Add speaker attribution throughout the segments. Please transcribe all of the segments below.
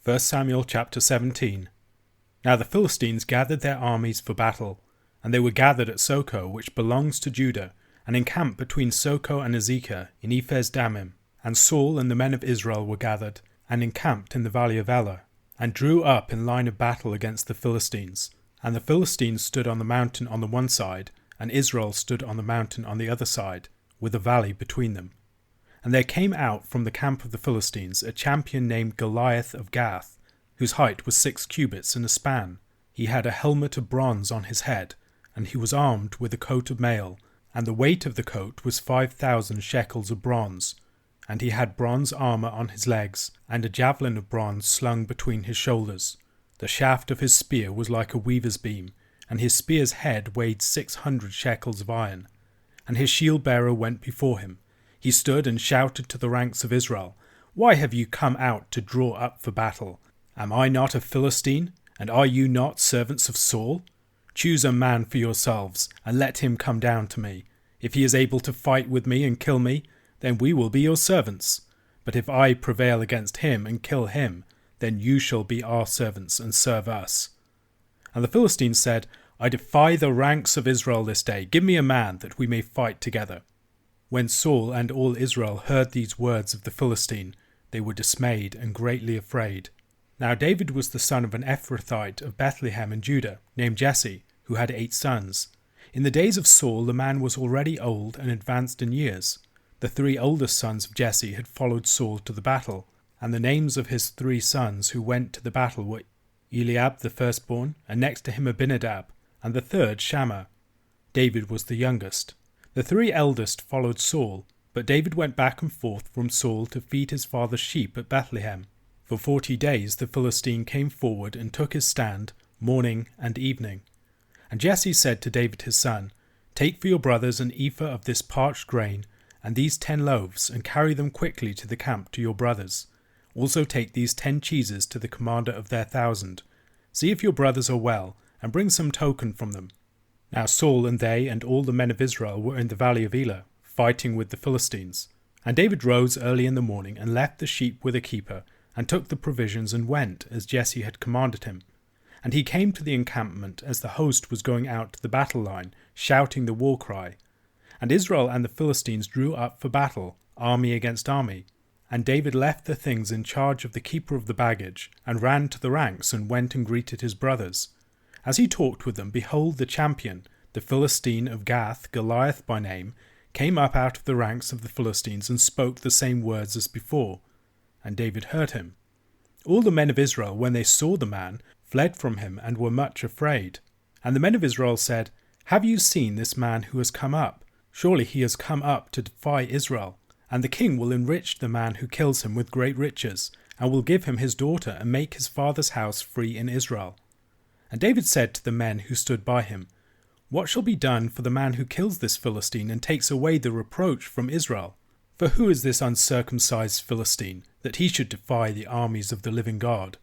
Speaker 1: 1 Samuel chapter 17. Now the Philistines gathered their armies for battle, and they were gathered at Socoh, which belongs to Judah, and encamped between Socoh and Azekah in Ephes Dammim. And Saul and the men of Israel were gathered, and encamped in the valley of Elah, and drew up in line of battle against the Philistines. And the Philistines stood on the mountain on the one side, and Israel stood on the mountain on the other side, with a valley between them. And there came out from the camp of the Philistines a champion named Goliath of Gath, whose height was 6 cubits and a span. He had a helmet of bronze on his head, and he was armed with a coat of mail, and the weight of the coat was 5,000 shekels of bronze. And he had bronze armour on his legs, and a javelin of bronze slung between his shoulders. The shaft of his spear was like a weaver's beam, and his spear's head weighed 600 shekels of iron. And his shield-bearer went before him. He stood and shouted to the ranks of Israel, "Why have you come out to draw up for battle? Am I not a Philistine, and are you not servants of Saul? Choose a man for yourselves, and let him come down to me. If he is able to fight with me and kill me, then we will be your servants. But if I prevail against him and kill him, then you shall be our servants and serve us." And the Philistines said, "I defy the ranks of Israel this day. Give me a man, that we may fight together." When Saul and all Israel heard these words of the Philistine, they were dismayed and greatly afraid. Now David was the son of an Ephrathite of Bethlehem in Judah, named Jesse, who had 8 sons. In the days of Saul the man was already old and advanced in years. The 3 oldest sons of Jesse had followed Saul to the battle, and the names of his 3 sons who went to the battle were Eliab the firstborn, and next to him Abinadab, and the third Shammah. David was the youngest. The 3 eldest followed Saul, but David went back and forth from Saul to feed his father's sheep at Bethlehem. For 40 days the Philistine came forward and took his stand, morning and evening. And Jesse said to David his son, "Take for your brothers an ephah of this parched grain, and these 10 loaves, and carry them quickly to the camp to your brothers. Also take these 10 cheeses to the commander of their 1,000. See if your brothers are well, and bring some token from them." Now Saul and they and all the men of Israel were in the valley of Elah, fighting with the Philistines. And David rose early in the morning, and left the sheep with a keeper, and took the provisions, and went, as Jesse had commanded him. And he came to the encampment as the host was going out to the battle line, shouting the war cry. And Israel and the Philistines drew up for battle, army against army. And David left the things in charge of the keeper of the baggage, and ran to the ranks, and went and greeted his brothers. As he talked with them, behold, the champion, the Philistine of Gath, Goliath by name, came up out of the ranks of the Philistines, and spoke the same words as before. And David heard him. All the men of Israel, when they saw the man, fled from him, and were much afraid. And the men of Israel said, "Have you seen this man who has come up? Surely he has come up to defy Israel. And the king will enrich the man who kills him with great riches, and will give him his daughter, and make his father's house free in Israel." And David said to the men who stood by him, "What shall be done for the man who kills this Philistine, and takes away the reproach from Israel? For who is this uncircumcised Philistine, that he should defy the armies of the living God?"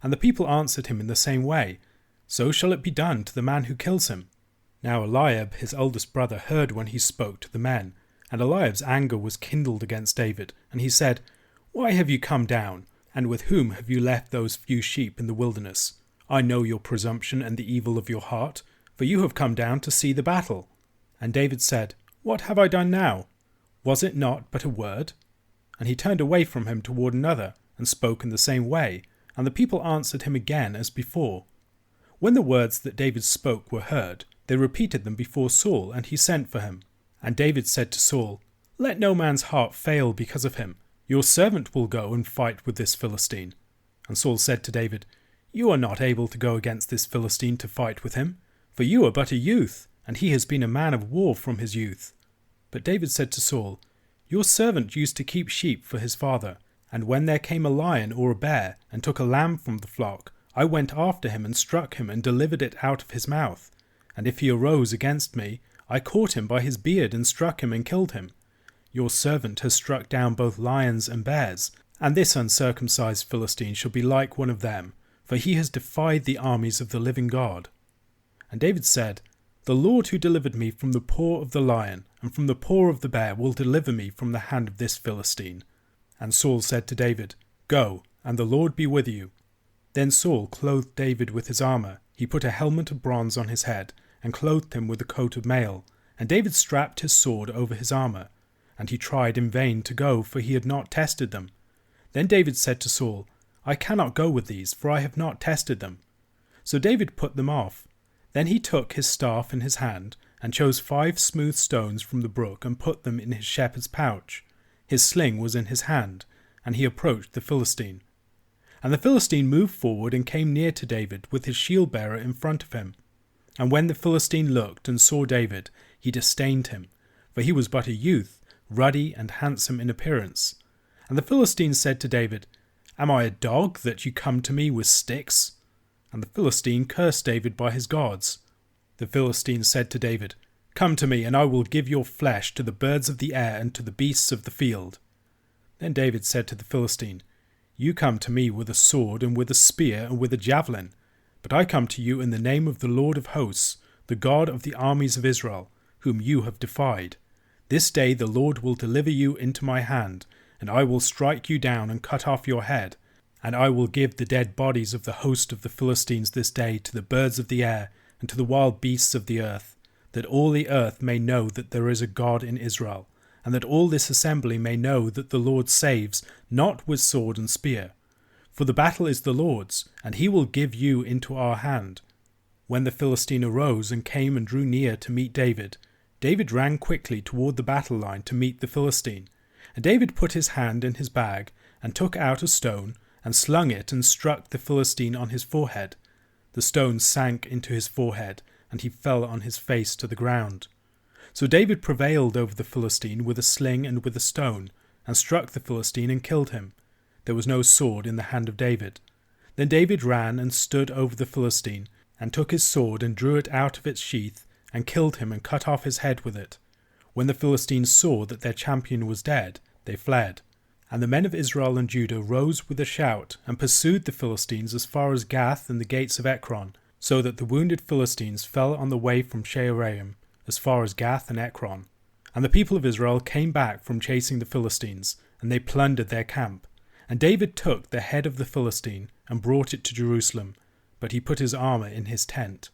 Speaker 1: And the people answered him in the same way, "So shall it be done to the man who kills him." Now Eliab his eldest brother heard when he spoke to the men, and Eliab's anger was kindled against David, and he said, "Why have you come down, and with whom have you left those few sheep in the wilderness? I know your presumption and the evil of your heart, for you have come down to see the battle." And David said, "What have I done now? Was it not but a word?" And he turned away from him toward another, and spoke in the same way, and the people answered him again as before. When the words that David spoke were heard, they repeated them before Saul, and he sent for him. And David said to Saul, "Let no man's heart fail because of him. Your servant will go and fight with this Philistine." And Saul said to David, "You are not able to go against this Philistine to fight with him, for you are but a youth, and he has been a man of war from his youth." But David said to Saul, "Your servant used to keep sheep for his father, and when there came a lion or a bear, and took a lamb from the flock, I went after him and struck him and delivered it out of his mouth. And if he arose against me, I caught him by his beard and struck him and killed him. Your servant has struck down both lions and bears, and this uncircumcised Philistine shall be like one of them, for he has defied the armies of the living God." And David said, "The Lord who delivered me from the paw of the lion and from the paw of the bear will deliver me from the hand of this Philistine." And Saul said to David, "Go, and the Lord be with you." Then Saul clothed David with his armour. He put a helmet of bronze on his head, and clothed him with a coat of mail. And David strapped his sword over his armour. And he tried in vain to go, for he had not tested them. Then David said to Saul, "I cannot go with these, for I have not tested them." So David put them off. Then he took his staff in his hand, and chose 5 smooth stones from the brook, and put them in his shepherd's pouch. His sling was in his hand, and he approached the Philistine. And the Philistine moved forward and came near to David, with his shield-bearer in front of him. And when the Philistine looked and saw David, he disdained him, for he was but a youth, ruddy and handsome in appearance. And the Philistine said to David, "Am I a dog, that you come to me with sticks?" And the Philistine cursed David by his gods. The Philistine said to David, "Come to me, and I will give your flesh to the birds of the air and to the beasts of the field." Then David said to the Philistine, "You come to me with a sword and with a spear and with a javelin, but I come to you in the name of the Lord of hosts, the God of the armies of Israel, whom you have defied. This day the Lord will deliver you into my hand, and I will strike you down and cut off your head. And I will give the dead bodies of the host of the Philistines this day to the birds of the air and to the wild beasts of the earth, that all the earth may know that there is a God in Israel, and that all this assembly may know that the Lord saves, not with sword and spear. For the battle is the Lord's, and he will give you into our hand." When the Philistine arose and came and drew near to meet David, David ran quickly toward the battle line to meet the Philistine. And David put his hand in his bag, and took out a stone, and slung it, and struck the Philistine on his forehead. The stone sank into his forehead, and he fell on his face to the ground. So David prevailed over the Philistine with a sling and with a stone, and struck the Philistine and killed him. There was no sword in the hand of David. Then David ran and stood over the Philistine, and took his sword and drew it out of its sheath, and killed him and cut off his head with it. When the Philistines saw that their champion was dead, they fled. And the men of Israel and Judah rose with a shout, and pursued the Philistines as far as Gath and the gates of Ekron, so that the wounded Philistines fell on the way from Shaaraim, as far as Gath and Ekron. And the people of Israel came back from chasing the Philistines, and they plundered their camp. And David took the head of the Philistine, and brought it to Jerusalem, but he put his armour in his tent.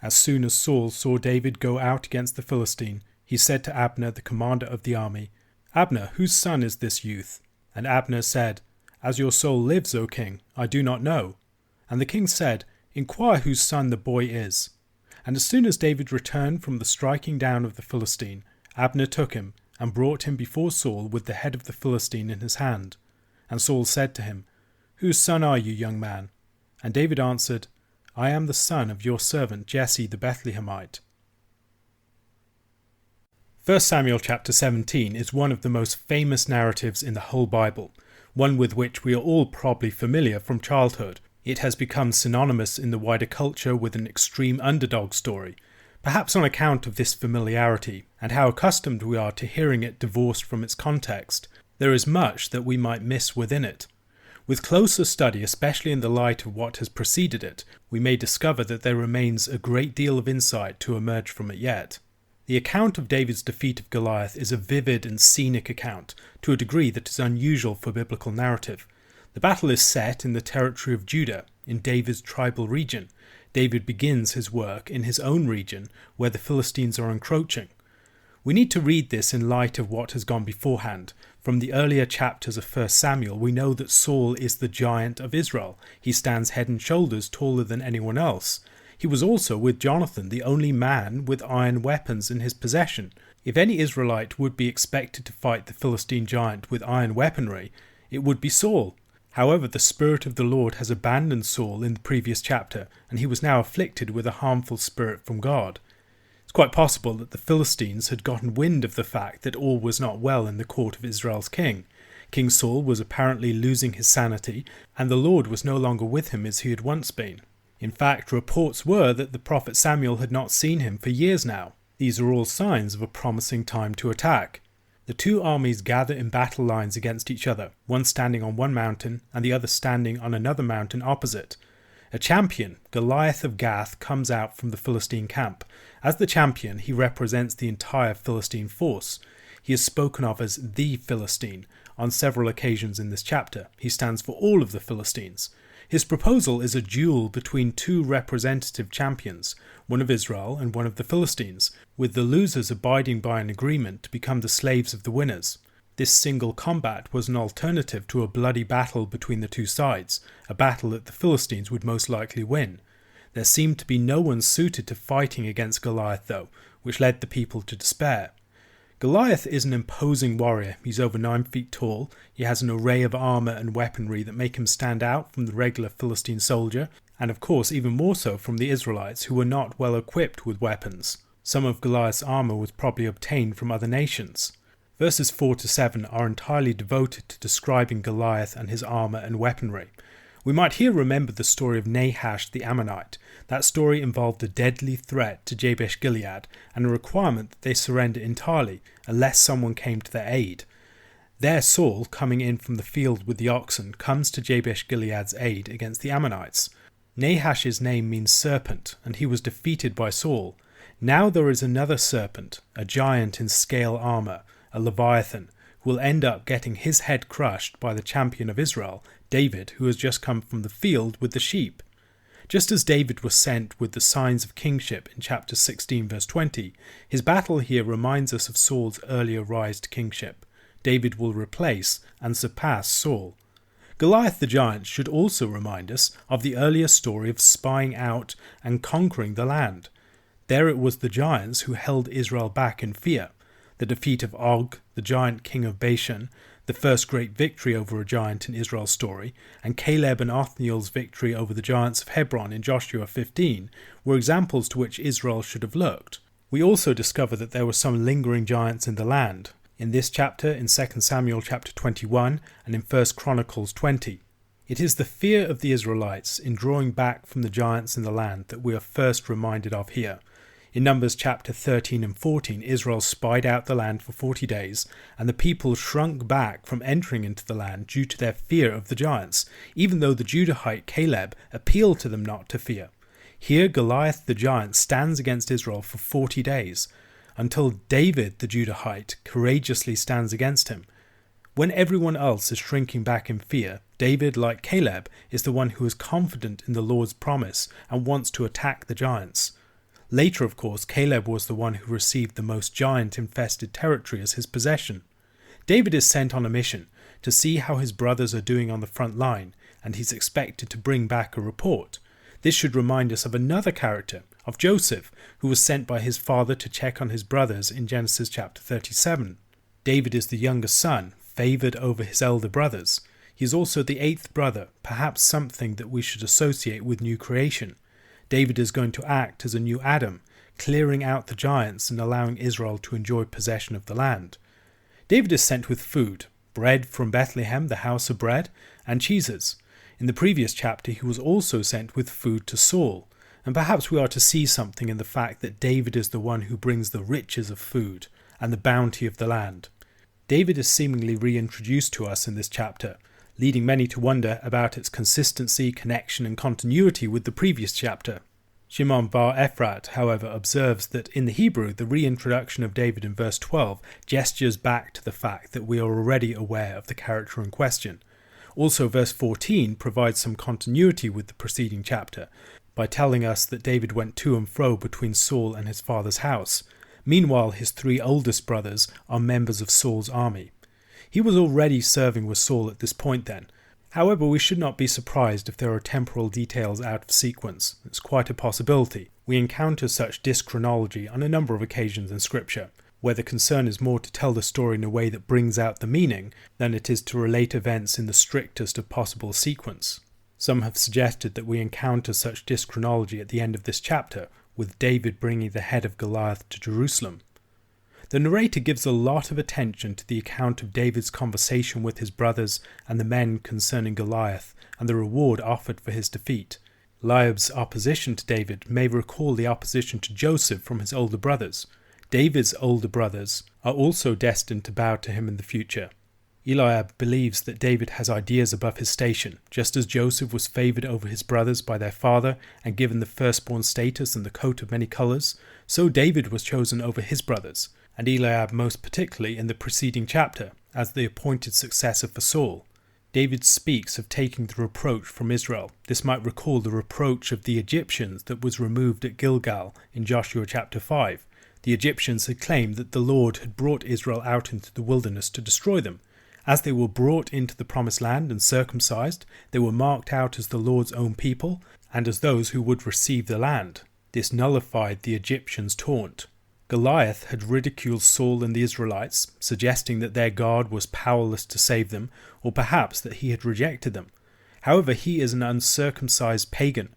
Speaker 1: As soon as Saul saw David go out against the Philistine, he said to Abner, the commander of the army, "Abner, whose son is this youth?" And Abner said, "As your soul lives, O king, I do not know." And the king said, "Inquire whose son the boy is." And as soon as David returned from the striking down of the Philistine, Abner took him, and brought him before Saul with the head of the Philistine in his hand. And Saul said to him, "Whose son are you, young man?" And David answered, "I am the son of your servant Jesse the Bethlehemite." 1 Samuel chapter 17 is one of the most famous narratives in the whole Bible, one with which we are all probably familiar from childhood. It has become synonymous in the wider culture with an extreme underdog story, perhaps on account of this familiarity and how accustomed we are to hearing it divorced from its context. There is much that we might miss within it. With closer study, especially in the light of what has preceded it, we may discover that there remains a great deal of insight to emerge from it yet. The account of David's defeat of Goliath is a vivid and scenic account, to a degree that is unusual for biblical narrative. The battle is set in the territory of Judah, in David's tribal region. David begins his work in his own region, where the Philistines are encroaching. We need to read this in light of what has gone beforehand. From the earlier chapters of 1 Samuel, we know that Saul is the giant of Israel. He stands head and shoulders taller than anyone else. He was also, with Jonathan, the only man with iron weapons in his possession. If any Israelite would be expected to fight the Philistine giant with iron weaponry, it would be Saul. However, the Spirit of the Lord has abandoned Saul in the previous chapter, and he was now afflicted with a harmful spirit from God. It's quite possible that the Philistines had gotten wind of the fact that all was not well in the court of Israel's king. King Saul was apparently losing his sanity, and the Lord was no longer with him as he had once been. In fact, reports were that the prophet Samuel had not seen him for years now. These are all signs of a promising time to attack. The two armies gather in battle lines against each other, one standing on one mountain and the other standing on another mountain opposite. A champion, Goliath of Gath, comes out from the Philistine camp. As the champion, he represents the entire Philistine force. He is spoken of as the Philistine, on several occasions in this chapter. He stands for all of the Philistines. His proposal is a duel between two representative champions, one of Israel and one of the Philistines, with the losers abiding by an agreement to become the slaves of the winners. This single combat was an alternative to a bloody battle between the two sides, a battle that the Philistines would most likely win. There seemed to be no one suited to fighting against Goliath though, which led the people to despair. Goliath is an imposing warrior. He's over 9 feet tall. He has an array of armour and weaponry that make him stand out from the regular Philistine soldier, and of course even more so from the Israelites, who were not well equipped with weapons. Some of Goliath's armour was probably obtained from other nations. Verses 4 to 7 are entirely devoted to describing Goliath and his armour and weaponry. We might here remember the story of Nahash the Ammonite. That story involved a deadly threat to Jabesh-Gilead and a requirement that they surrender entirely unless someone came to their aid. There Saul, coming in from the field with the oxen, comes to Jabesh-Gilead's aid against the Ammonites. Nahash's name means serpent, and he was defeated by Saul. Now there is another serpent, a giant in scale armour, a Leviathan, who will end up getting his head crushed by the champion of Israel, David, who has just come from the field with the sheep. Just as David was sent with the signs of kingship in chapter 16 verse 20, his battle here reminds us of Saul's earlier rise to kingship. David will replace and surpass Saul. Goliath the giant should also remind us of the earlier story of spying out and conquering the land. There it was the giants who held Israel back in fear. The defeat of Og, the giant king of Bashan, the first great victory over a giant in Israel's story, and Caleb and Othniel's victory over the giants of Hebron in Joshua 15 were examples to which Israel should have looked. We also discover that there were some lingering giants in the land, in this chapter, in 2 Samuel chapter 21, and in 1 Chronicles 20. It is the fear of the Israelites in drawing back from the giants in the land that we are first reminded of here. In Numbers chapter 13 and 14, Israel spied out the land for 40 days, and the people shrunk back from entering into the land due to their fear of the giants, even though the Judahite Caleb appealed to them not to fear. Here Goliath the giant stands against Israel for 40 days, until David the Judahite courageously stands against him. When everyone else is shrinking back in fear, David, like Caleb, is the one who is confident in the Lord's promise and wants to attack the giants. Later, of course, Caleb was the one who received the most giant-infested territory as his possession. David is sent on a mission to see how his brothers are doing on the front line, and he's expected to bring back a report. This should remind us of another character, of Joseph, who was sent by his father to check on his brothers in Genesis chapter 37. David is the younger son, favoured over his elder brothers. He is also the 8th brother, perhaps something that we should associate with new creation. David is going to act as a new Adam, clearing out the giants and allowing Israel to enjoy possession of the land. David is sent with food, bread from Bethlehem, the house of bread, and cheeses. In the previous chapter he was also sent with food to Saul, and perhaps we are to see something in the fact that David is the one who brings the riches of food and the bounty of the land. David is seemingly reintroduced to us in this chapter, leading many to wonder about its consistency, connection and continuity with the previous chapter. Shimon bar Ephrat, however, observes that in the Hebrew the reintroduction of David in verse 12 gestures back to the fact that we are already aware of the character in question. Also verse 14 provides some continuity with the preceding chapter by telling us that David went to and fro between Saul and his father's house. Meanwhile, his 3 oldest brothers are members of Saul's army. He was already serving with Saul at this point then. However, we should not be surprised if there are temporal details out of sequence. It's quite a possibility. We encounter such dyschronology on a number of occasions in Scripture, where the concern is more to tell the story in a way that brings out the meaning than it is to relate events in the strictest of possible sequence. Some have suggested that we encounter such dyschronology at the end of this chapter, with David bringing the head of Goliath to Jerusalem. The narrator gives a lot of attention to the account of David's conversation with his brothers and the men concerning Goliath and the reward offered for his defeat. Eliab's opposition to David may recall the opposition to Joseph from his older brothers. David's older brothers are also destined to bow to him in the future. Eliab believes that David has ideas above his station. Just as Joseph was favoured over his brothers by their father and given the firstborn status and the coat of many colours, so David was chosen over his brothers, and Eliab most particularly in the preceding chapter, as the appointed successor for Saul. David speaks of taking the reproach from Israel. This might recall the reproach of the Egyptians that was removed at Gilgal in Joshua chapter 5. The Egyptians had claimed that the Lord had brought Israel out into the wilderness to destroy them. As they were brought into the promised land and circumcised, they were marked out as the Lord's own people and as those who would receive the land. This nullified the Egyptians' taunt. Goliath had ridiculed Saul and the Israelites, suggesting that their God was powerless to save them, or perhaps that he had rejected them. However, he is an uncircumcised pagan,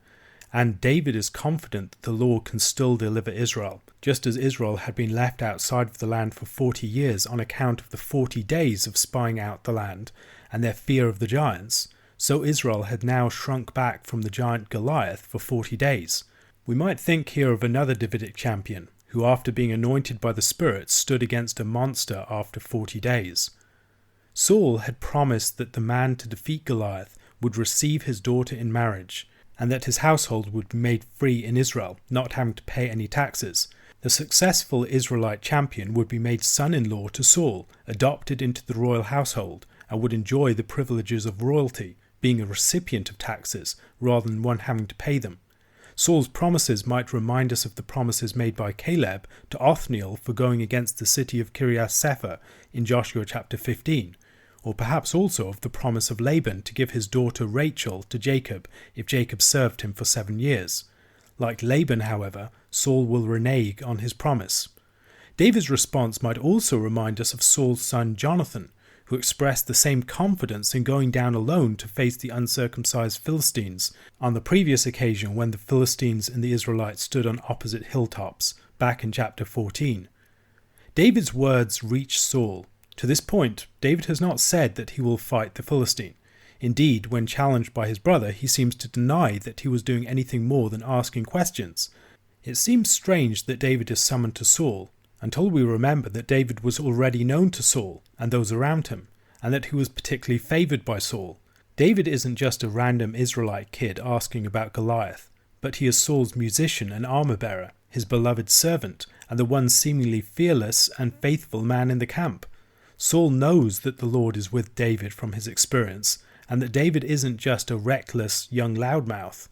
Speaker 1: and David is confident that the Lord can still deliver Israel. Just as Israel had been left outside of the land for 40 years on account of the 40 days of spying out the land and their fear of the giants, so Israel had now shrunk back from the giant Goliath for 40 days. We might think here of another Davidic champion, who after being anointed by the Spirit stood against a monster after 40 days. Saul had promised that the man to defeat Goliath would receive his daughter in marriage, and that his household would be made free in Israel, not having to pay any taxes. The successful Israelite champion would be made son-in-law to Saul, adopted into the royal household, and would enjoy the privileges of royalty, being a recipient of taxes rather than one having to pay them. Saul's promises might remind us of the promises made by Caleb to Othniel for going against the city of Kiriath-Sepher in Joshua chapter 15, or perhaps also of the promise of Laban to give his daughter Rachel to Jacob if Jacob served him for 7 years. Like Laban, however, Saul will renege on his promise. David's response might also remind us of Saul's son Jonathan, who expressed the same confidence in going down alone to face the uncircumcised Philistines on the previous occasion when the Philistines and the Israelites stood on opposite hilltops, back in chapter 14. David's words reach Saul. To this point, David has not said that he will fight the Philistine. Indeed, when challenged by his brother, he seems to deny that he was doing anything more than asking questions. It seems strange that David is summoned to Saul, until we remember that David was already known to Saul and those around him, and that he was particularly favoured by Saul. David isn't just a random Israelite kid asking about Goliath, but he is Saul's musician and armour-bearer, his beloved servant, and the one seemingly fearless and faithful man in the camp. Saul knows that the Lord is with David from his experience, and that David isn't just a reckless young loudmouth.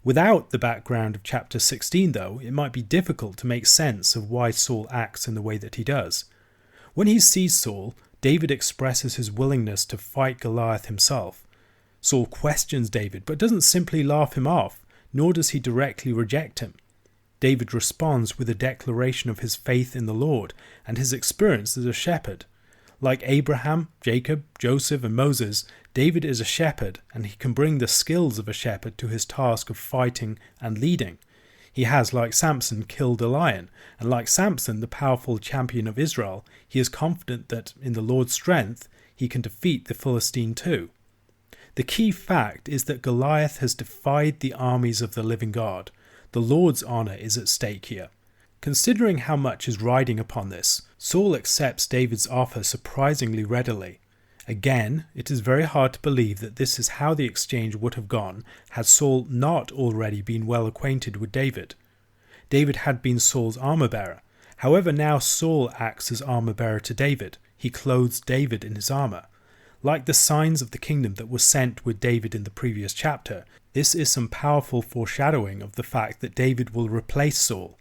Speaker 1: Without the background of chapter 16, though, it might be difficult to make sense of why Saul acts in the way that he does. When he sees Saul, David expresses his willingness to fight Goliath himself. Saul questions David, but doesn't simply laugh him off, nor does he directly reject him. David responds with a declaration of his faith in the Lord and his experience as a shepherd. Like Abraham, Jacob, Joseph, and Moses, David is a shepherd, and he can bring the skills of a shepherd to his task of fighting and leading. He has, like Samson, killed a lion, and like Samson, the powerful champion of Israel, he is confident that, in the Lord's strength, he can defeat the Philistine too. The key fact is that Goliath has defied the armies of the living God. The Lord's honour is at stake here. Considering how much is riding upon this, Saul accepts David's offer surprisingly readily. Again, it is very hard to believe that this is how the exchange would have gone had Saul not already been well acquainted with David. David had been Saul's armour-bearer. However, now Saul acts as armour-bearer to David. He clothes David in his armour. Like the signs of the kingdom that were sent with David in the previous chapter, this is some powerful foreshadowing of the fact that David will replace Saul.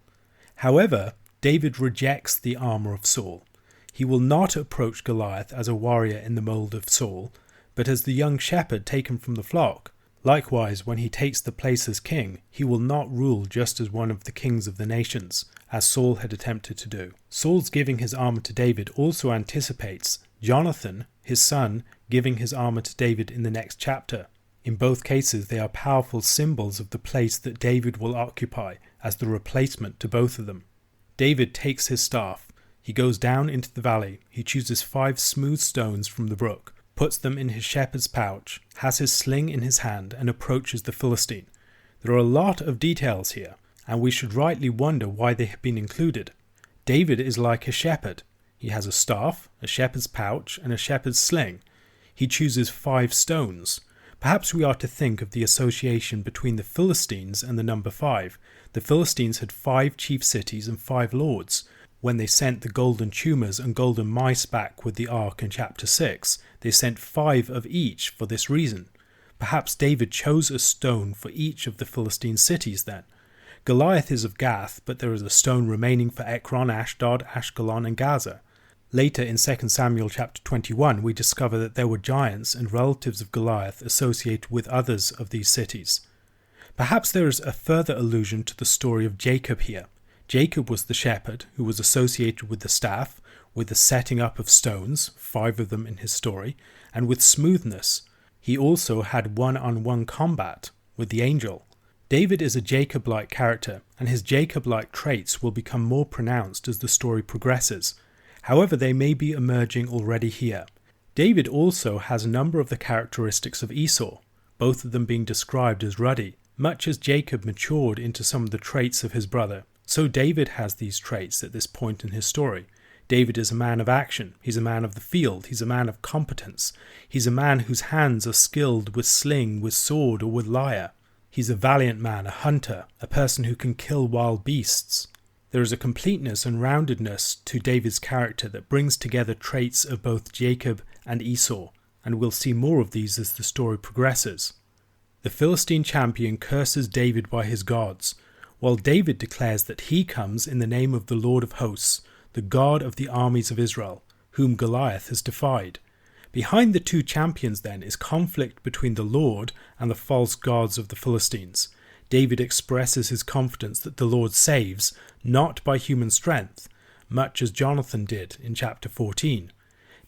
Speaker 1: However, David rejects the armour of Saul. He will not approach Goliath as a warrior in the mould of Saul, but as the young shepherd taken from the flock. Likewise, when he takes the place as king, he will not rule just as one of the kings of the nations, as Saul had attempted to do. Saul's giving his armour to David also anticipates Jonathan, his son, giving his armour to David in the next chapter. In both cases, they are powerful symbols of the place that David will occupy as the replacement to both of them. David takes his staff. He goes down into the valley. He chooses 5 smooth stones from the brook, puts them in his shepherd's pouch, has his sling in his hand, and approaches the Philistine. There are a lot of details here, and we should rightly wonder why they have been included. David is like a shepherd. He has a staff, a shepherd's pouch, and a shepherd's sling. He chooses 5 stones. Perhaps we are to think of the association between the Philistines and the number 5. The Philistines had 5 chief cities and 5 lords. when they sent the golden tumors and golden mice back with the ark in chapter 6, they sent 5 of each for this reason. Perhaps David chose a stone for each of the Philistine cities then. Goliath is of Gath, but there is a stone remaining for Ekron, Ashdod, Ashkelon and Gaza. Later in 2 Samuel chapter 21, we discover that there were giants and relatives of Goliath associated with others of these cities. Perhaps there is a further allusion to the story of Jacob here. Jacob was the shepherd who was associated with the staff, with the setting up of stones, 5 of them in his story, and with smoothness. He also had one-on-one combat with the angel. David is a Jacob-like character, and his Jacob-like traits will become more pronounced as the story progresses. However, they may be emerging already here. David also has a number of the characteristics of Esau, both of them being described as ruddy. Much as Jacob matured into some of the traits of his brother, so David has these traits at this point in his story. David is a man of action, he's a man of the field, he's a man of competence, he's a man whose hands are skilled with sling, with sword or with lyre. He's a valiant man, a hunter, a person who can kill wild beasts. There is a completeness and roundedness to David's character that brings together traits of both Jacob and Esau, and we'll see more of these as the story progresses. The Philistine champion curses David by his gods, while David declares that he comes in the name of the Lord of hosts, the God of the armies of Israel, whom Goliath has defied. Behind the two champions then is conflict between the Lord and the false gods of the Philistines. David expresses his confidence that the Lord saves, not by human strength, much as Jonathan did in chapter 14.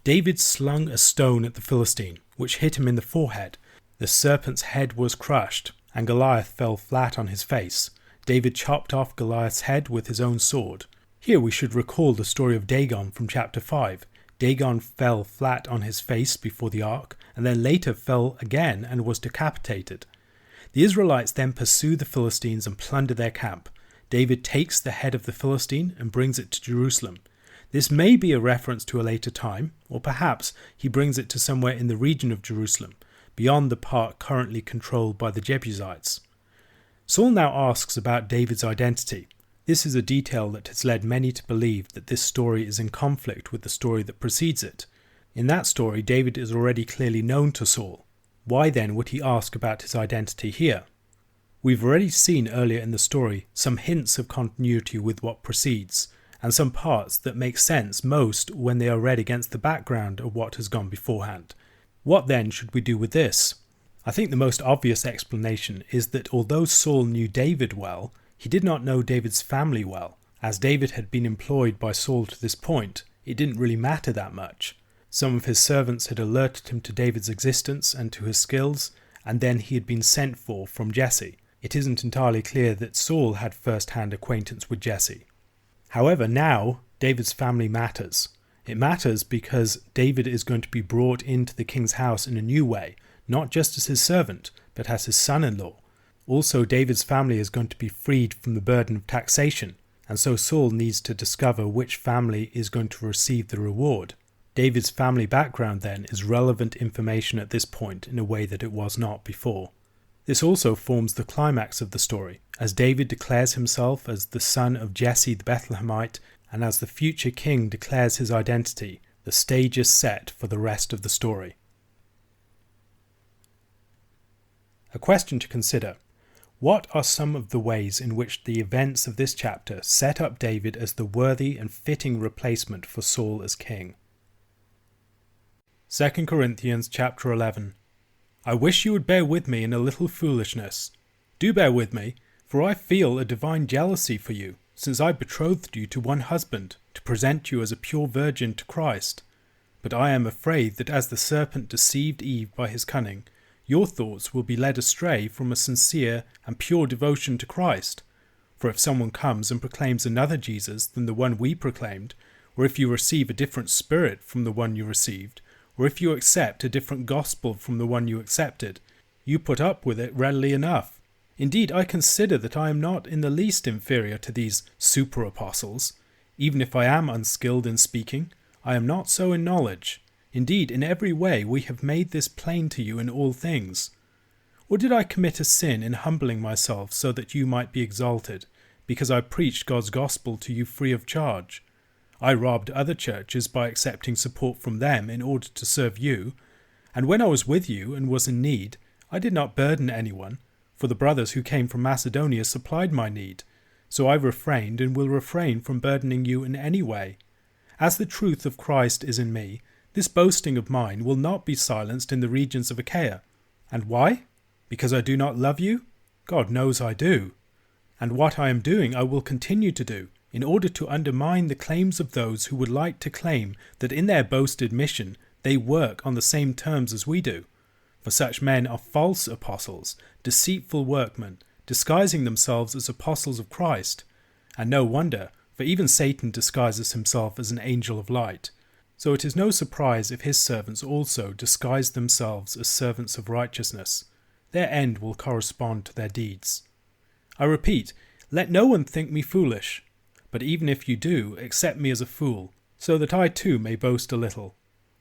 Speaker 1: David slung a stone at the Philistine, which hit him in the forehead. The serpent's head was crushed, and Goliath fell flat on his face. David chopped off Goliath's head with his own sword. Here we should recall the story of Dagon from chapter 5. Dagon fell flat on his face before the ark, and then later fell again and was decapitated. The Israelites then pursue the Philistines and plunder their camp. David takes the head of the Philistine and brings it to Jerusalem. This may be a reference to a later time, or perhaps he brings it to somewhere in the region of Jerusalem, beyond the part currently controlled by the Jebusites. Saul now asks about David's identity. This is a detail that has led many to believe that this story is in conflict with the story that precedes it. In that story, David is already clearly known to Saul. Why then would he ask about his identity here? We've already seen earlier in the story some hints of continuity with what precedes, and some parts that make sense most when they are read against the background of what has gone beforehand. What then should we do with this? I think the most obvious explanation is that although Saul knew David well, he did not know David's family well. As David had been employed by Saul to this point, it didn't really matter that much. Some of his servants had alerted him to David's existence and to his skills, and then he had been sent for from Jesse. It isn't entirely clear that Saul had first-hand acquaintance with Jesse. However, now David's family matters. It matters because David is going to be brought into the king's house in a new way, not just as his servant, but as his son-in-law. Also, David's family is going to be freed from the burden of taxation, and so Saul needs to discover which family is going to receive the reward. David's family background, then, is relevant information at this point in a way that it was not before. This also forms the climax of the story, as David declares himself as the son of Jesse the Bethlehemite, and as the future king declares his identity. The stage is set for the rest of the story. A question to consider. What are some of the ways in which the events of this chapter set up David as the worthy and fitting replacement for Saul as king? 2 Corinthians chapter 11. I wish you would bear with me in a little foolishness. Do bear with me, for I feel a divine jealousy for you, since I betrothed you to one husband, to present you as a pure virgin to Christ. But I am afraid that as the serpent deceived Eve by his cunning, your thoughts will be led astray from a sincere and pure devotion to Christ. For if someone comes and proclaims another Jesus than the one we proclaimed, or if you receive a different spirit from the one you received, or if you accept a different gospel from the one you accepted, you put up with it readily enough. Indeed, I consider that I am not in the least inferior to these super-apostles. Even if I am unskilled in speaking, I am not so in knowledge. Indeed, in every way we have made this plain to you in all things. Or did I commit a sin in humbling myself so that you might be exalted, because I preached God's gospel to you free of charge? I robbed other churches by accepting support from them in order to serve you. And when I was with you and was in need, I did not burden anyone, for the brothers who came from Macedonia supplied my need. So I refrained and will refrain from burdening you in any way. As the truth of Christ is in me, this boasting of mine will not be silenced in the regions of Achaia. And why? Because I do not love you? God knows I do. And what I am doing I will continue to do, in order to undermine the claims of those who would like to claim that in their boasted mission they work on the same terms as we do. For such men are false apostles, deceitful workmen, disguising themselves as apostles of Christ. And no wonder, for even Satan disguises himself as an angel of light. So it is no surprise if his servants also disguise themselves as servants of righteousness. Their end will correspond to their deeds. I repeat, let no one think me foolish. But even if you do, accept me as a fool, so that I too may boast a little.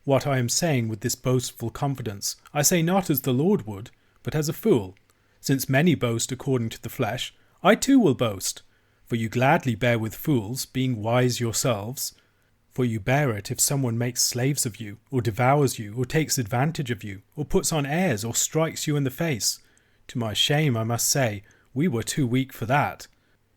Speaker 1: What I am saying with this boastful confidence, I say not as the Lord would, but as a fool. Since many boast according to the flesh, I too will boast. For you gladly bear with fools, being wise yourselves. For you bear it if someone makes slaves of you, or devours you, or takes advantage of you, or puts on airs, or strikes you in the face. To my shame, I must say, we were too weak for that.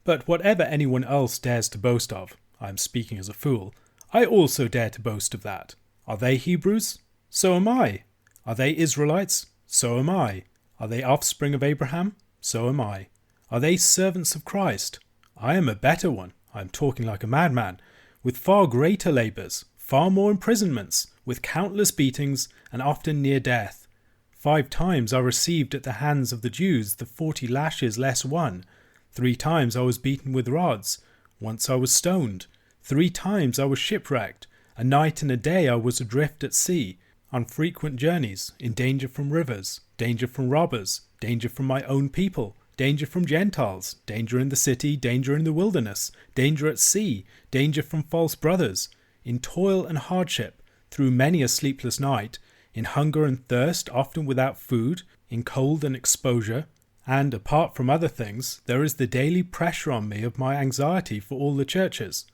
Speaker 1: But whatever anyone else dares to boast of, I am speaking as a fool, I also dare to boast of that. Are they Hebrews? So am I. Are they Israelites? So am I. Are they offspring of Abraham? So am I. Are they servants of Christ? I am a better one, I am talking like a madman, with far greater labours, far more imprisonments, with countless beatings, and often near death. 5 times I received at the hands of the Jews the 40 lashes less one. 3 times I was beaten with rods. Once I was stoned. 3 times I was shipwrecked. A night and a day I was adrift at sea, on frequent journeys, in danger from rivers, danger from robbers, danger from my own people, danger from Gentiles, danger in the city, danger in the wilderness, danger at sea, danger from false brothers, in toil and hardship, through many a sleepless night, in hunger and thirst, often without food, in cold and exposure. And apart from other things, there is the daily pressure on me of my anxiety for all the churches.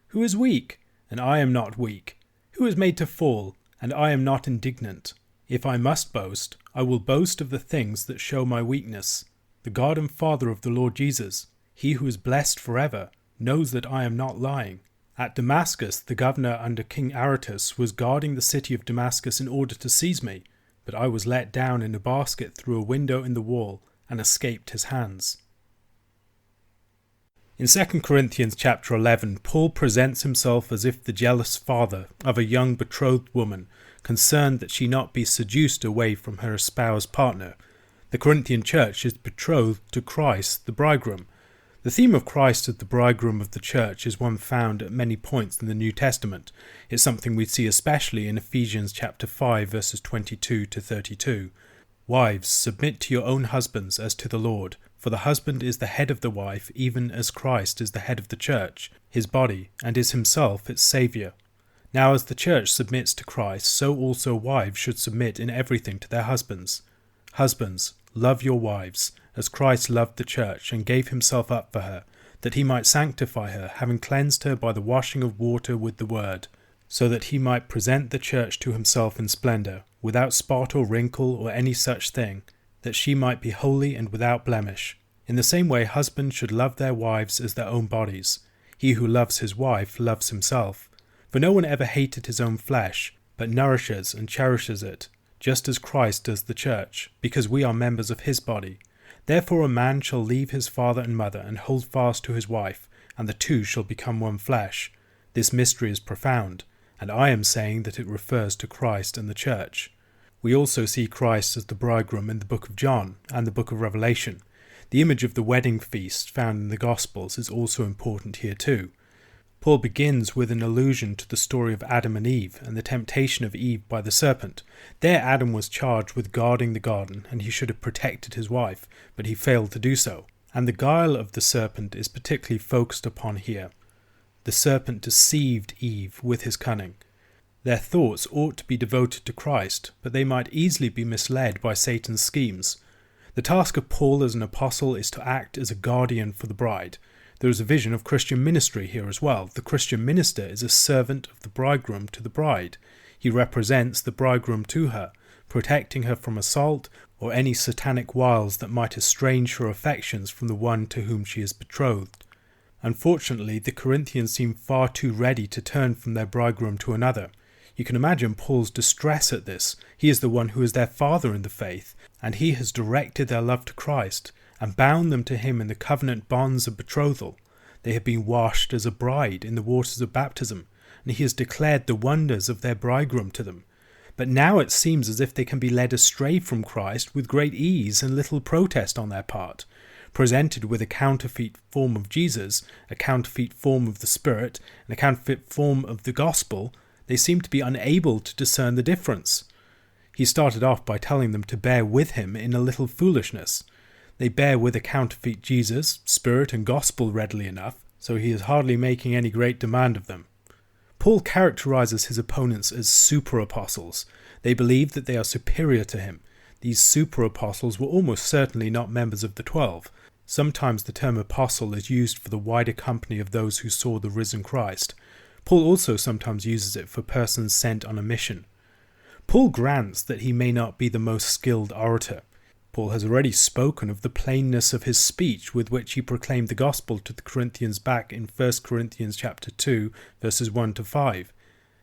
Speaker 1: Who is weak? And I am not weak. Who is made to fall? And I am not indignant. If I must boast, I will boast of the things that show my weakness. The God and Father of the Lord Jesus, he who is blessed forever, knows that I am not lying. At Damascus, the governor under King Aretas was guarding the city of Damascus in order to seize me, but I was let down in a basket through a window in the wall and escaped his hands. In 2 Corinthians chapter 11, Paul presents himself as if the jealous father of a young betrothed woman, concerned that she not be seduced away from her espoused partner. The Corinthian church is betrothed to Christ, the bridegroom. The theme of Christ as the bridegroom of the church is one found at many points in the New Testament. It's something we see especially in Ephesians chapter 5 verses 22 to 32. Wives, submit to your own husbands as to the Lord, for the husband is the head of the wife, even as Christ is the head of the church, his body, and is himself its Saviour. Now as the church submits to Christ, so also wives should submit in everything to their husbands. Husbands, love your wives, as Christ loved the church and gave himself up for her, that he might sanctify her, having cleansed her by the washing of water with the word, so that he might present the church to himself in splendour, without spot or wrinkle or any such thing, that she might be holy and without blemish. In the same way husbands should love their wives as their own bodies. He who loves his wife loves himself. For no one ever hated his own flesh, but nourishes and cherishes it, just as Christ does the church, because we are members of his body. Therefore a man shall leave his father and mother, and hold fast to his wife, and the two shall become one flesh. This mystery is profound, and I am saying that it refers to Christ and the church. We also see Christ as the bridegroom in the book of John and the book of Revelation. The image of the wedding feast found in the Gospels is also important here too. Paul begins with an allusion to the story of Adam and Eve and the temptation of Eve by the serpent. There Adam was charged with guarding the garden, and he should have protected his wife, but he failed to do so. And the guile of the serpent is particularly focused upon here. The serpent deceived Eve with his cunning. Their thoughts ought to be devoted to Christ, but they might easily be misled by Satan's schemes. The task of Paul as an apostle is to act as a guardian for the bride. There is a vision of Christian ministry here as well. The Christian minister is a servant of the bridegroom to the bride. He represents the bridegroom to her, protecting her from assault or any satanic wiles that might estrange her affections from the one to whom she is betrothed. Unfortunately, the Corinthians seem far too ready to turn from their bridegroom to another. You can imagine Paul's distress at this. He is the one who is their father in the faith, and he has directed their love to Christ and bound them to him in the covenant bonds of betrothal. They have been washed as a bride in the waters of baptism, and he has declared the wonders of their bridegroom to them. But now it seems as if they can be led astray from Christ with great ease and little protest on their part. Presented with a counterfeit form of Jesus, a counterfeit form of the Spirit, and a counterfeit form of the gospel, they seem to be unable to discern the difference. He started off by telling them to bear with him in a little foolishness. They bear with a counterfeit Jesus, Spirit and gospel readily enough, so he is hardly making any great demand of them. Paul characterizes his opponents as super-apostles. They believe that they are superior to him. These super-apostles were almost certainly not members of the 12. Sometimes the term apostle is used for the wider company of those who saw the risen Christ. Paul also sometimes uses it for persons sent on a mission. Paul grants that he may not be the most skilled orator. Paul has already spoken of the plainness of his speech with which he proclaimed the gospel to the Corinthians back in 1 Corinthians chapter 2, verses 1 to 5.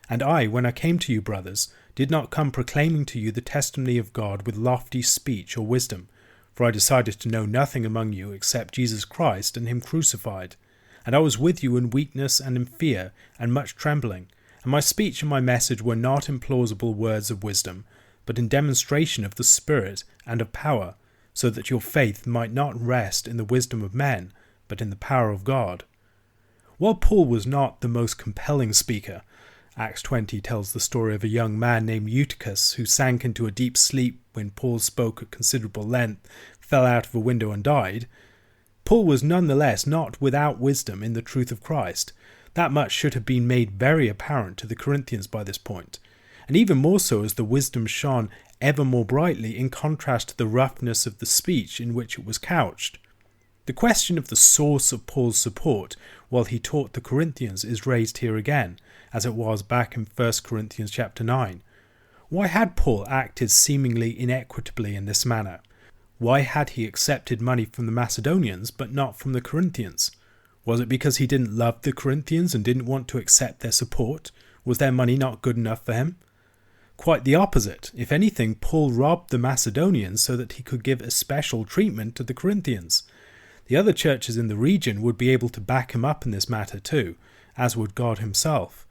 Speaker 1: And I, when I came to you, brothers, did not come proclaiming to you the testimony of God with lofty speech or wisdom, for I decided to know nothing among you except Jesus Christ and him crucified. And I was with you in weakness and in fear and much trembling. And my speech and my message were not in plausible words of wisdom, but in demonstration of the Spirit and of power, so that your faith might not rest in the wisdom of men, but in the power of God. While Paul was not the most compelling speaker, Acts 20 tells the story of a young man named Eutychus who sank into a deep sleep when Paul spoke at considerable length, fell out of a window and died. Paul was nonetheless not without wisdom in the truth of Christ. That much should have been made very apparent to the Corinthians by this point, and even more so as the wisdom shone ever more brightly in contrast to the roughness of the speech in which it was couched. The question of the source of Paul's support while he taught the Corinthians is raised here again, as it was back in 1 Corinthians chapter 9. Why had Paul acted seemingly inequitably in this manner? Why had he accepted money from the Macedonians but not from the Corinthians? Was it because he didn't love the Corinthians and didn't want to accept their support? Was their money not good enough for him? Quite the opposite. If anything, Paul robbed the Macedonians so that he could give a special treatment to the Corinthians. The other churches in the region would be able to back him up in this matter too, as would God himself.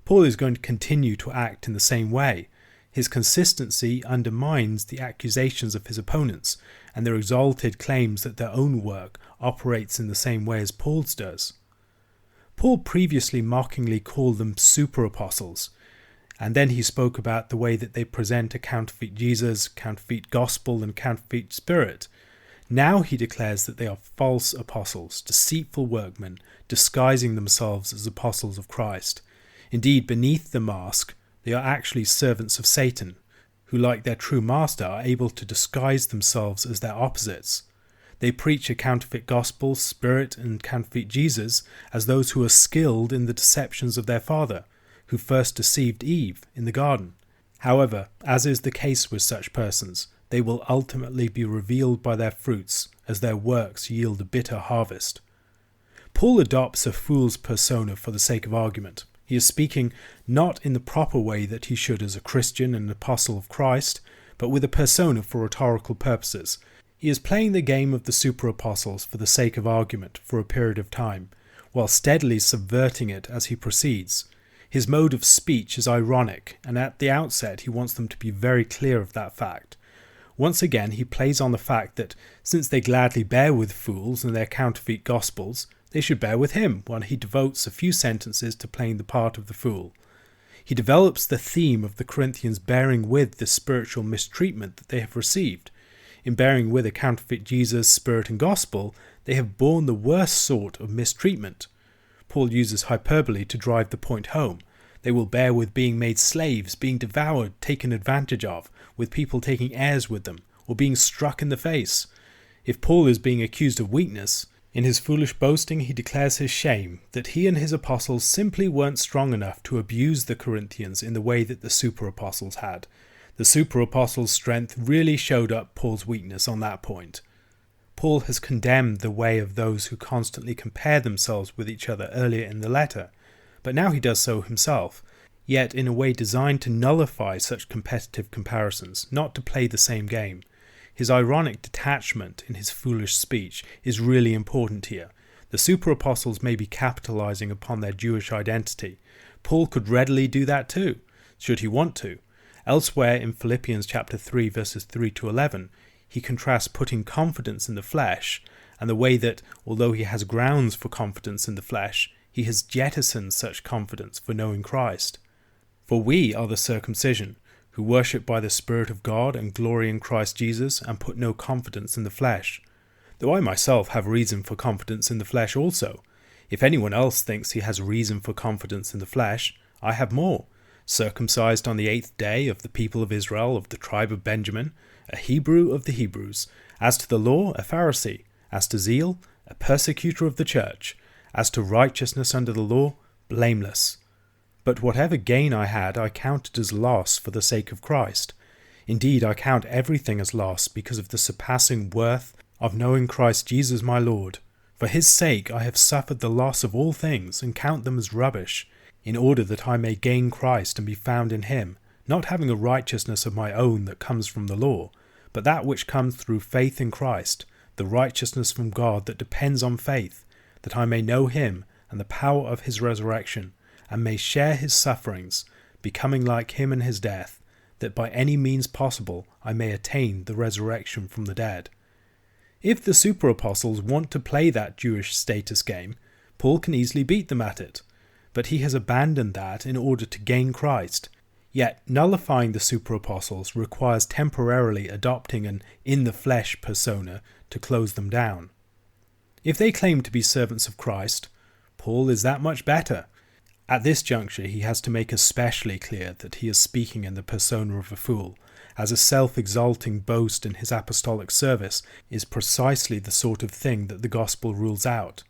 Speaker 1: Paul is going to continue to act in the same way. His consistency undermines the accusations of his opponents and their exalted claims that their own work operates in the same way as Paul's does. Paul previously mockingly called them super-apostles, and then he spoke about the way that they present a counterfeit Jesus, counterfeit gospel, and counterfeit spirit. Now he declares that they are false apostles, deceitful workmen, disguising themselves as apostles of Christ. Indeed, beneath the mask, they are actually servants of Satan, who, like their true master, are able to disguise themselves as their opposites. They preach a counterfeit gospel, spirit, and counterfeit Jesus as those who are skilled in the deceptions of their father, who first deceived Eve in the garden. However, as is the case with such persons, they will ultimately be revealed by their fruits, as their works yield a bitter harvest. Paul adopts a fool's persona for the sake of argument. He is speaking not in the proper way that he should as a Christian and an apostle of Christ, but with a persona for rhetorical purposes. He is playing the game of the super-apostles for the sake of argument for a period of time, while steadily subverting it as he proceeds. His mode of speech is ironic, and at the outset he wants them to be very clear of that fact. Once again he plays on the fact that, since they gladly bear with fools and their counterfeit gospels, they should bear with him, while he devotes a few sentences to playing the part of the fool. He develops the theme of the Corinthians bearing with the spiritual mistreatment that they have received. In bearing with a counterfeit Jesus, spirit, and gospel, they have borne the worst sort of mistreatment. Paul uses hyperbole to drive the point home. They will bear with being made slaves, being devoured, taken advantage of, with people taking airs with them, or being struck in the face. If Paul is being accused of weakness, In his foolish boasting, he declares his shame that he and his apostles simply weren't strong enough to abuse the Corinthians in the way that the super-apostles had. The super-apostles' strength really showed up Paul's weakness on that point. Paul has condemned the way of those who constantly compare themselves with each other earlier in the letter, but now he does so himself, yet in a way designed to nullify such competitive comparisons, not to play the same game. His ironic detachment in his foolish speech is really important here. The super-apostles may be capitalizing upon their Jewish identity. Paul could readily do that too, should he want to. Elsewhere in Philippians chapter 3 verses 3 to 11, he contrasts putting confidence in the flesh and the way that, although he has grounds for confidence in the flesh, he has jettisoned such confidence for knowing Christ. For we are the circumcision, who worship by the Spirit of God and glory in Christ Jesus and put no confidence in the flesh. Though I myself have reason for confidence in the flesh also. If anyone else thinks he has reason for confidence in the flesh, I have more. Circumcised on the 8th day, of the people of Israel, of the tribe of Benjamin, a Hebrew of the Hebrews, as to the law, a Pharisee, as to zeal, a persecutor of the church, as to righteousness under the law, blameless. But whatever gain I had, I counted as loss for the sake of Christ. Indeed, I count everything as loss because of the surpassing worth of knowing Christ Jesus my Lord. For his sake I have suffered the loss of all things, and count them as rubbish, in order that I may gain Christ and be found in him, not having a righteousness of my own that comes from the law, but that which comes through faith in Christ, the righteousness from God that depends on faith, that I may know him and the power of his resurrection, and may share his sufferings, becoming like him in his death, that by any means possible I may attain the resurrection from the dead. If the super-apostles want to play that Jewish status game, Paul can easily beat them at it, but he has abandoned that in order to gain Christ. Yet nullifying the super-apostles requires temporarily adopting an in-the-flesh persona to close them down. If they claim to be servants of Christ, Paul is that much better. At this juncture he has to make especially clear that he is speaking in the persona of a fool, as a self-exalting boast in his apostolic service is precisely the sort of thing that the gospel rules out.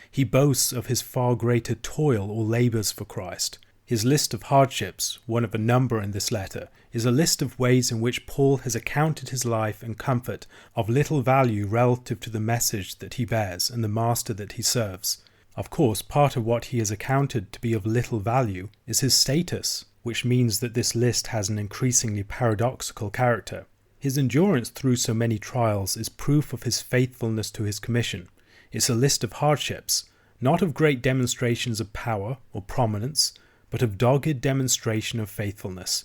Speaker 1: He boasts of his far greater toil or labours for Christ. His list of hardships, one of a number in this letter, is a list of ways in which Paul has accounted his life and comfort of little value relative to the message that he bears and the master that he serves. Of course, part of what he has accounted to be of little value is his status, which means that this list has an increasingly paradoxical character. His endurance through so many trials is proof of his faithfulness to his commission. It's a list of hardships, not of great demonstrations of power or prominence, but of dogged demonstration of faithfulness.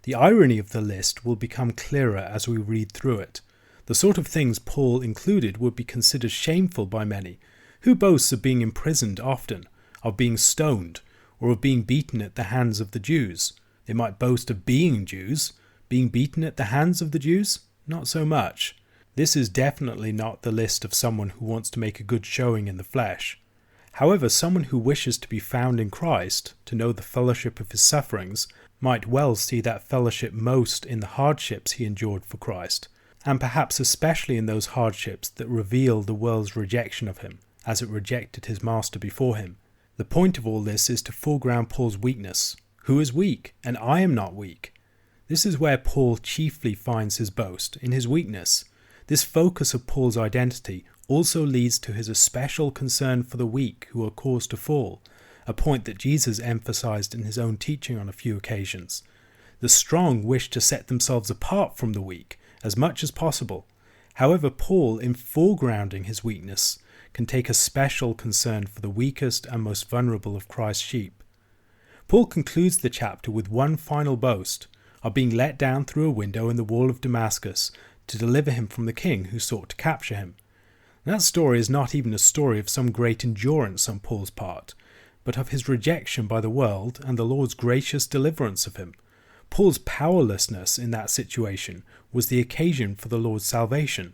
Speaker 1: The irony of the list will become clearer as we read through it. The sort of things Paul included would be considered shameful by many. Who boasts of being imprisoned often, of being stoned, or of being beaten at the hands of the Jews? They might boast of being Jews. Being beaten at the hands of the Jews? Not so much. This is definitely not the list of someone who wants to make a good showing in the flesh. However, someone who wishes to be found in Christ, to know the fellowship of his sufferings, might well see that fellowship most in the hardships he endured for Christ, and perhaps especially in those hardships that reveal the world's rejection of him, as it rejected his master before him. The point of all this is to foreground Paul's weakness. Who is weak? And I am not weak. This is where Paul chiefly finds his boast, in his weakness. This focus of Paul's identity also leads to his especial concern for the weak who are caused to fall, a point that Jesus emphasized in his own teaching on a few occasions. The strong wish to set themselves apart from the weak as much as possible. However, Paul, in foregrounding his weakness, can take a special concern for the weakest and most vulnerable of Christ's sheep. Paul concludes the chapter with one final boast of being let down through a window in the wall of Damascus to deliver him from the king who sought to capture him. That story is not even a story of some great endurance on Paul's part, but of his rejection by the world and the Lord's gracious deliverance of him. Paul's powerlessness in that situation was the occasion for the Lord's salvation.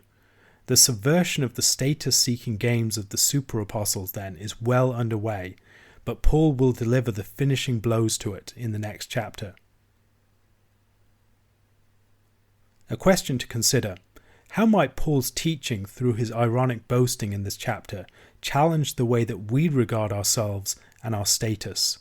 Speaker 1: The subversion of the status-seeking games of the super-apostles then is well underway, but Paul will deliver the finishing blows to it in the next chapter. A question to consider: How might Paul's teaching through his ironic boasting in this chapter challenge the way that we regard ourselves and our status?